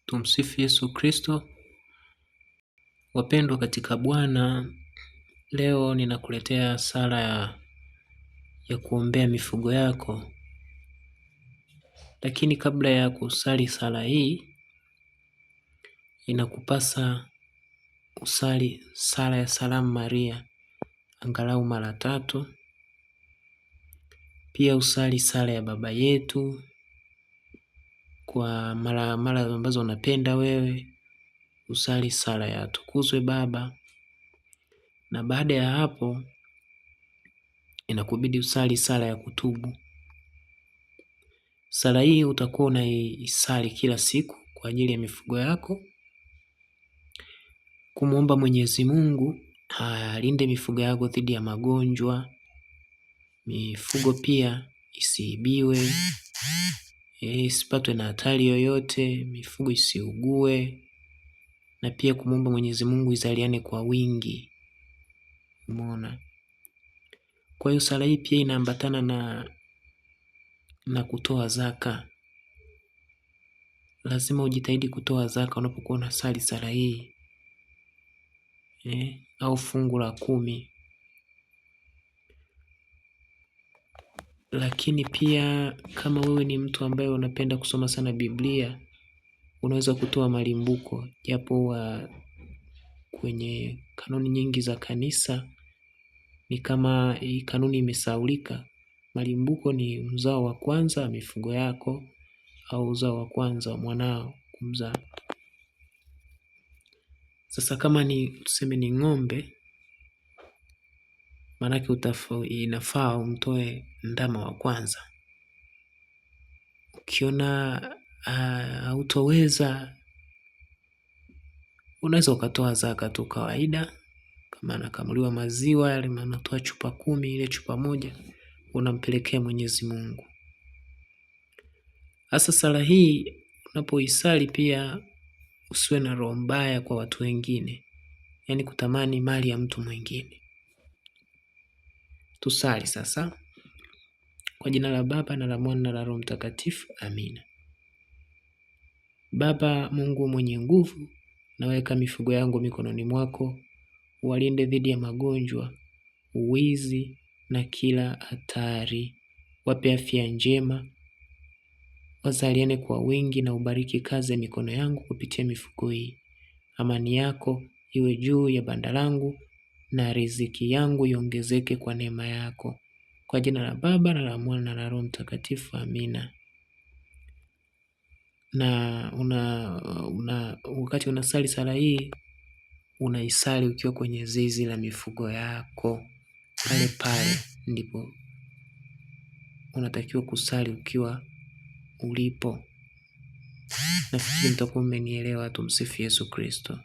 Tumsifu Yesu Kristo. Wapendwa katika Bwana, leo ninakuletea sala ya kuombea mifugo yako. Lakini kabla ya kusali sala hii, inakupasa usali sala ya Salamu Maria angalau mara 3. Pia usali sala ya Baba Yetu kwa mara ambazo unapenda wewe. Usali sala ya Tukuzwe Baba. Na baada ya hapo inakubidi usali sala ya kutubu. Sala hii utakuwa unaisali kila siku kwa ajili ya mifugo yako, kumuomba Mwenyezi Mungu alinde mifugo yako dhidi ya magonjwa, mifugo pia isiibiwe, isipatwe na hatari yoyote, mifugo isiugue, na pia kumuomba Mwenyezi Mungu izaliane kwa wingi. Umeona? Kwa hiyo sala hii pia inaambatana na kutoa zaka. Lazima ujitahidi kutoa zaka unapokuwa unasali sala hii. Au fungu la 10. Lakini pia kama wewe ni mtu ambaye unapenda kusoma sana Biblia, unaweza kutoa malimbuko. Japo kwenye kanuni nyingi za kanisa ni kama hii kanuni imesahaulika. Malimbuko ni uzao wa kwanza wa mifugo yako au uzao wa kwanza wa mwanao kumzaa. Sasa kama tuseme ni ng'ombe, maanake inafaa umtoe ndama wa kwanza. Ukiona hautoweza, unaweza ukatoa zaka tu kawaida. Kama anakamuliwa maziwa yale, unatoa chupa 10, ile chupa moja unampelekea Mwenyezi Mungu. Hasa sala hii unapoisali pia usiwe na roho mbaya kwa watu wengine, yaani kutamani mali ya mtu mwingine. Tusali sasa. Kwa jina la Baba na la Mwana na la Roho Mtakatifu. Amina. Baba Mungu mwenye nguvu, naweka mifugo yangu mikononi mwako, uwalinde dhidi ya magonjwa, uwizi na kila hatari. Wape afya njema, wazaliane kwa wingi na ubariki kazi ya mikono yangu kupitia mifugo hii. Amani yako iwe juu ya banda langu na riziki yangu iongezeke kwa neema yako. Kwa jina la Baba na la Mwana na la Roho Mtakatifu. Amina. Na wakati unasali sala hii, unaisali ukiwa kwenye zizi la mifugo yako. Pale ndipo unatakiwa kusali ukiwa ulipo. Nafikiri mtakuwa mmenielewa. Tumsifu Yesu Kristo.